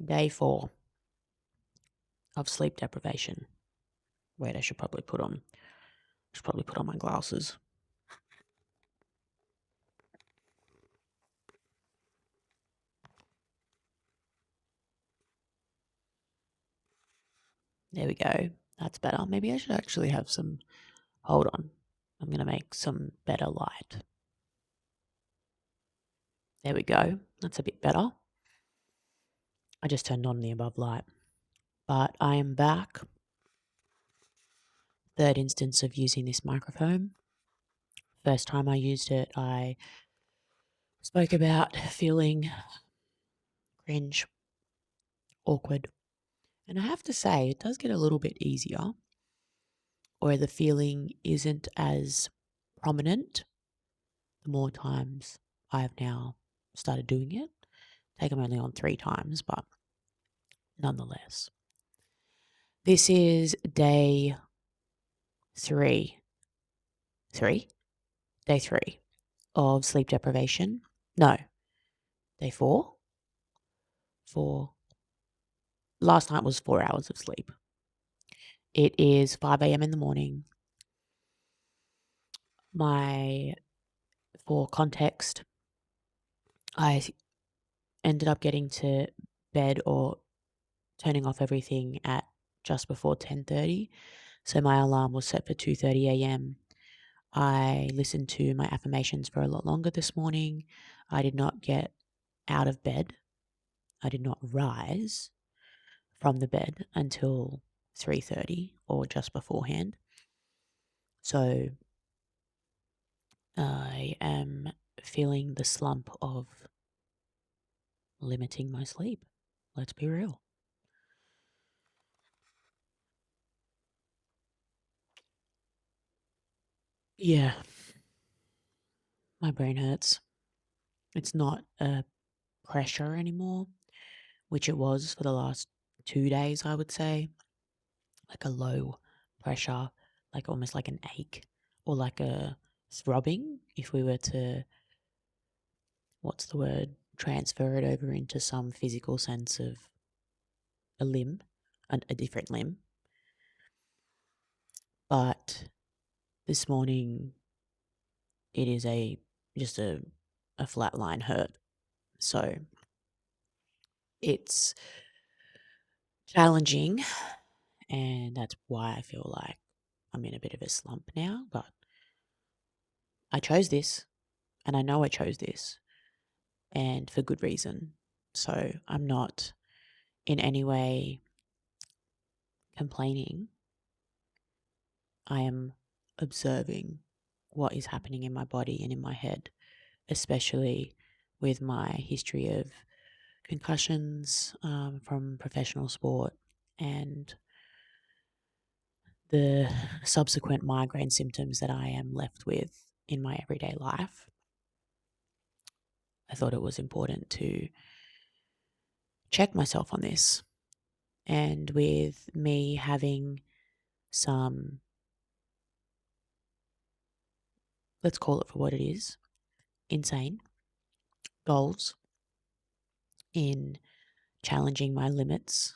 Day 4 of sleep deprivation. Wait, I should probably put on my glasses. There we go. That's better. Maybe I should actually have some. Hold on. I'm going to make some better light. There we go. That's a bit better. I just turned on the above light. But I am back. Third instance of using this microphone. First time I used it, I spoke about feeling cringe, awkward. And I have to say, it does get a little bit easier, or the feeling isn't as prominent the more times I have now started doing it. I think I'm only on 3 times, but nonetheless. This is day 3. Day 3 of sleep deprivation. No, day 4. 4. Last night was 4 hours of sleep. It is 5 a.m. in the morning. For context, I ended up getting to bed or turning off everything at just before 10:30. So my alarm was set for 2:30 a.m. I listened to my affirmations for a lot longer this morning. I did not get out of bed. I did not rise from the bed until 3:30 or just beforehand. So I am feeling the slump of limiting my sleep. Let's be real. Yeah, my brain hurts. It's not a pressure anymore, which it was for the last 2 days, I would say. Like a low pressure, like almost like an ache or like a throbbing if we were to, what's the word, transfer it over into some physical sense of a limb, a different limb. But this morning, it is just a flatline hurt. So it's challenging, and that's why I feel like I'm in a bit of a slump now. But I chose this, and I know I chose this, and for good reason. So I'm not in any way complaining. I am observing what is happening in my body and in my head, especially with my history of concussions from professional sport and the subsequent migraine symptoms that I am left with in my everyday life. I thought it was important to check myself on this. And with me having some, let's call it for what it is, insane goals in challenging my limits,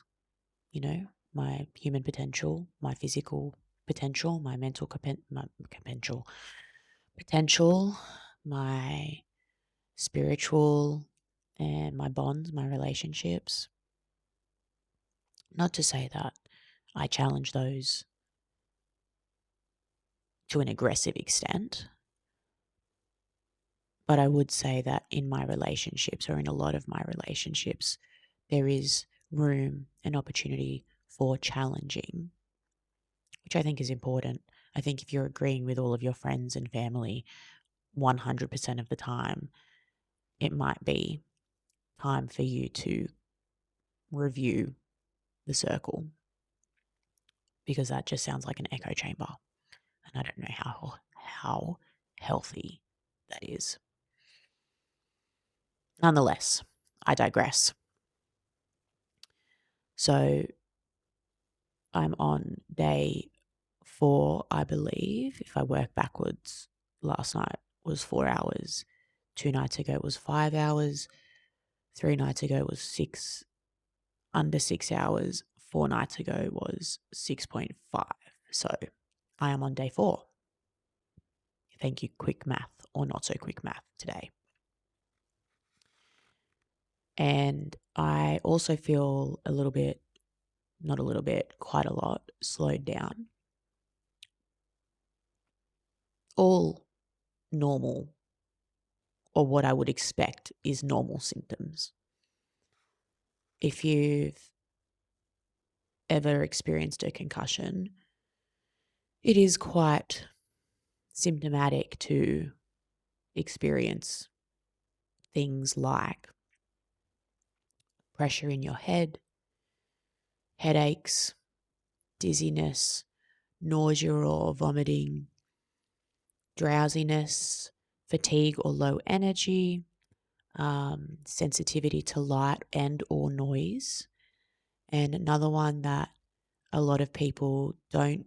my human potential, my physical potential, my mental potential, my spiritual, and my bonds, my relationships. Not to say that I challenge those to an aggressive extent, but I would say that in my relationships, or in a lot of my relationships, there is room and opportunity for challenging, which I think is important. I think if you're agreeing with all of your friends and family 100% of the time, it might be time for you to review the circle, because that just sounds like an echo chamber. And I don't know how healthy that is. Nonetheless, I digress. So I'm on day 4, I believe. If I work backwards, last night was 4 hours. 2 nights ago was 5 hours. 3 nights ago was 6 under 6 hours 4 nights ago was 6.5. So I am on day 4. Thank you, quick math or not so quick math today. And I also feel a little bit, not a little bit, quite a lot slowed down. All normal, or what I would expect is normal symptoms. If you've ever experienced a concussion, it is quite symptomatic to experience things like pressure in your head, headaches, dizziness, nausea or vomiting, drowsiness, fatigue or low energy, sensitivity to light and or noise. And another one that a lot of people don't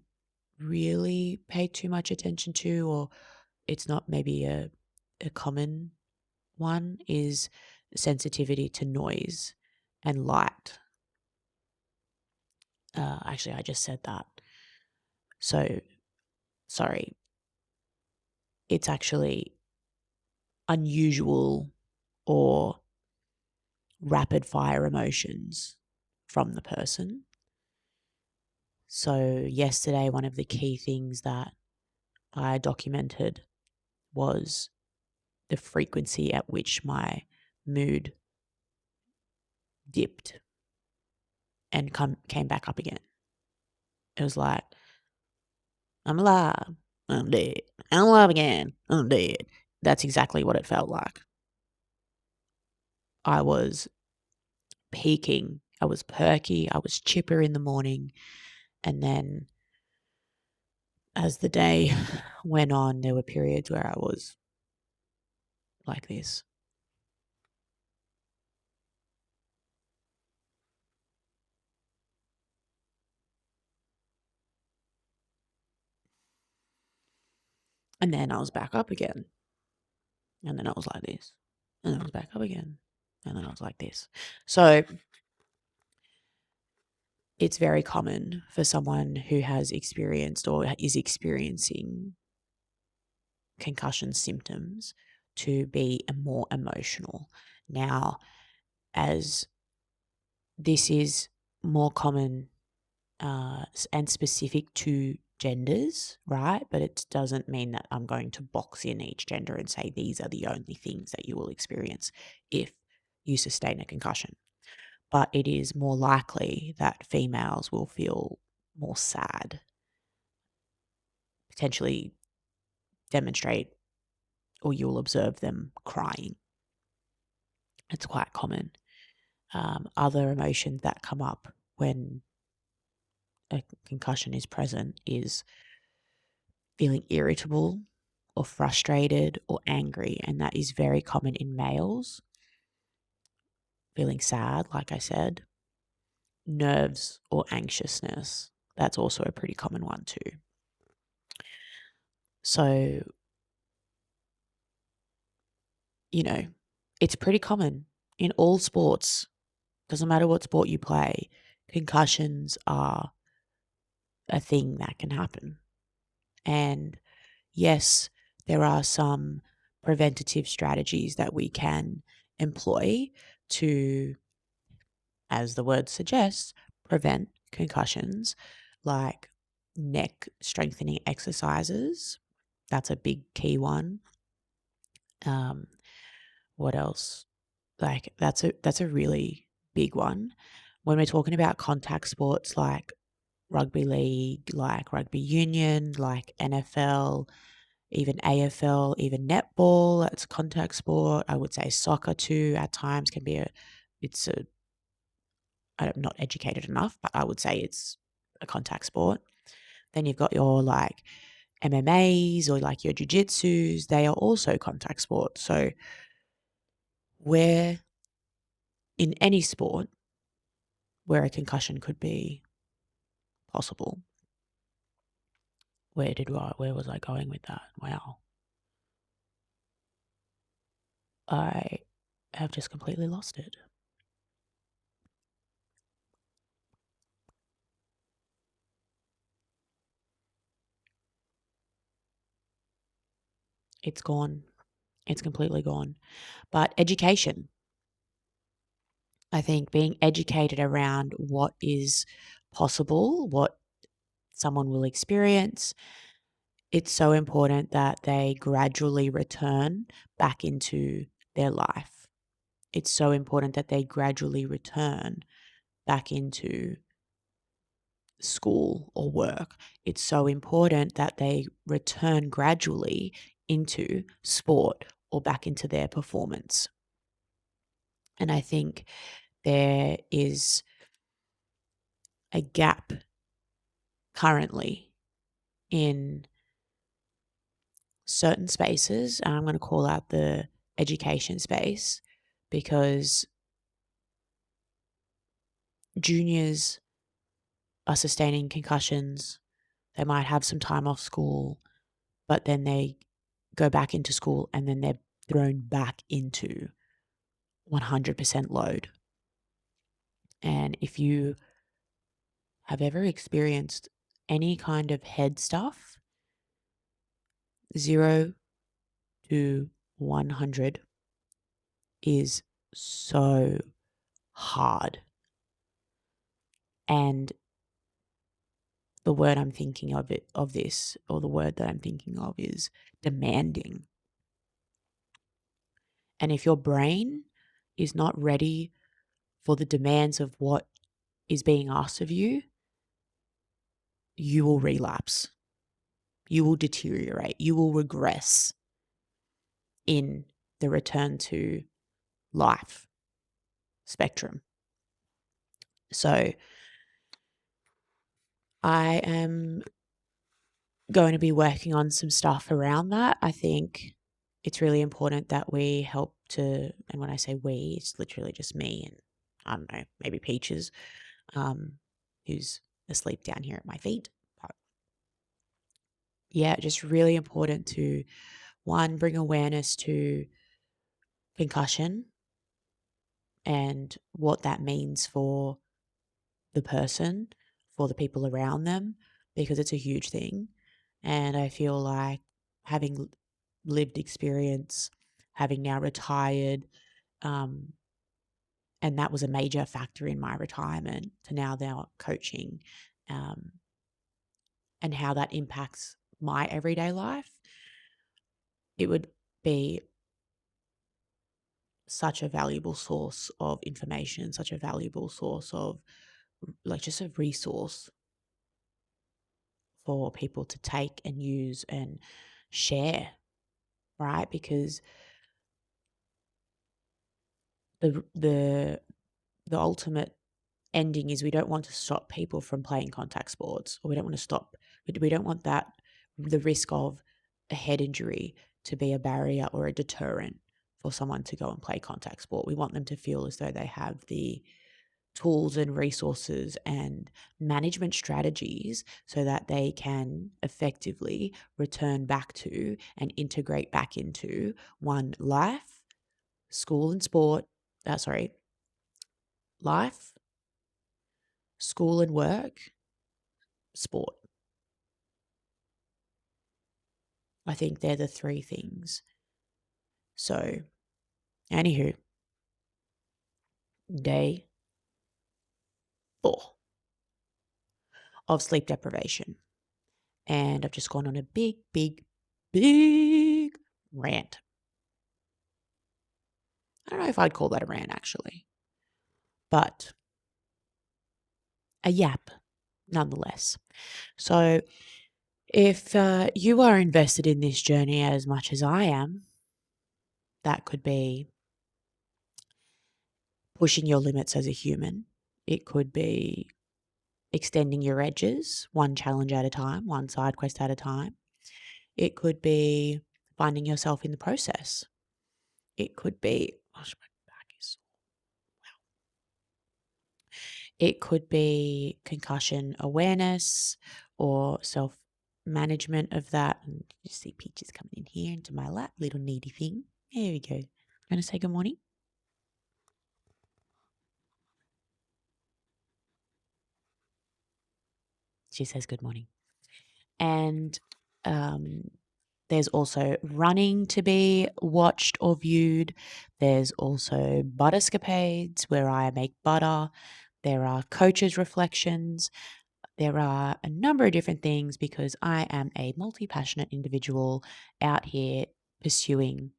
really pay too much attention to, or it's not maybe a common one, is sensitivity to noise and light. Actually, I just said that. So, sorry. It's actually unusual or rapid fire emotions from the person. So, yesterday, one of the key things that I documented was the frequency at which my mood dipped and came back up again. It was like, I'm alive, I'm dead, I'm alive again, I'm dead. That's exactly what it felt like. I was peaking, I was perky, I was chipper in the morning, and then as the day went on, there were periods where I was like this. And then I was back up again. And then I was like this. And then I was back up again. And then I was like this. So it's very common for someone who has experienced or is experiencing concussion symptoms to be more emotional. Now, as this is more common and specific to genders, right? But it doesn't mean that I'm going to box in each gender and say these are the only things that you will experience if you sustain a concussion. But it is more likely that females will feel more sad, potentially demonstrate, or you'll observe them crying. It's quite common. Other emotions that come up when a concussion is present is feeling irritable or frustrated or angry, and that is very common in males. Feeling sad, like I said, nerves or anxiousness, that's also a pretty common one too. So, it's pretty common in all sports. Doesn't matter what sport you play, concussions are a thing that can happen. And yes, there are some preventative strategies that we can employ to, as the word suggests, prevent concussions, like neck strengthening exercises. That's a big key one. What else? Like that's a really big one. When we're talking about contact sports like rugby league, like rugby union, like NFL, even AFL, even netball, that's contact sport. I would say soccer too at times can be it's a, I'm not educated enough, but I would say it's a contact sport. Then you've got your like MMAs or like your jiu-jitsus, they are also contact sports. So where in any sport where a concussion could be possible. Where was I going with that? Wow. I have just completely lost it. It's gone. It's completely gone. But education, I think being educated around what is possible, what someone will experience, it's so important that they gradually return back into their life. It's so important that they gradually return back into school or work. It's so important that they return gradually into sport or back into their performance. And I think there is a gap currently in certain spaces. And I'm going to call out the education space because juniors are sustaining concussions. They might have some time off school, but then they go back into school and then they're thrown back into 100% load. And if you have ever experienced any kind of head stuff, 0 to 100 is so hard. And the word I'm thinking of this, or the word that I'm thinking of is demanding. And if your brain is not ready for the demands of what is being asked of you, you will relapse. You will deteriorate. You will regress in the return to life spectrum. So I am going to be working on some stuff around that. I think it's really important that we help to, and when I say we, it's literally just me and I don't know, maybe Peaches, who's asleep down here at my feet. But yeah, just really important to, one, bring awareness to concussion and what that means for the person, for the people around them, because it's a huge thing. And I feel like having lived experience, having now retired, um, and that was a major factor in my retirement to now coaching, um, and how that impacts my everyday life. It would be such a valuable source of information, such a valuable source of like just a resource for people to take and use and share, right? Because the the ultimate ending is we don't want to stop people from playing contact sports, or we don't want to stop. We don't want that the risk of a head injury to be a barrier or a deterrent for someone to go and play contact sport. We want them to feel as though they have the tools and resources and management strategies so that they can effectively return back to and integrate back into one life, school and sport, life, school and work, sport. I think they're the three things. So, anywho, day 4 of sleep deprivation. And I've just gone on a big, big, big rant. I don't know if I'd call that a rant actually, but a yap nonetheless. So, if you are invested in this journey as much as I am, that could be pushing your limits as a human. It could be extending your edges, one challenge at a time, one side quest at a time. It could be finding yourself in the process. It could be, gosh, my back is, it could be concussion awareness or self management of that. And you see Peaches coming in here into my lap, little needy thing. There we go. Going to say good morning? She says good morning. And There's also running to be watched or viewed. There's also butterscapades where I make butter. There are coaches' reflections. There are a number of different things because I am a multi passionate individual out here pursuing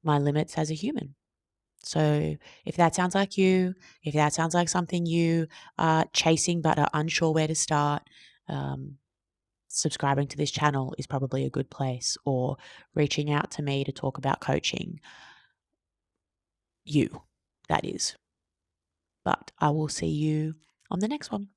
my limits as a human. So, if that sounds like you, if that sounds like something you are chasing but are unsure where to start, um, subscribing to this channel is probably a good place, or reaching out to me to talk about coaching. You, that is. But I will see you on the next one.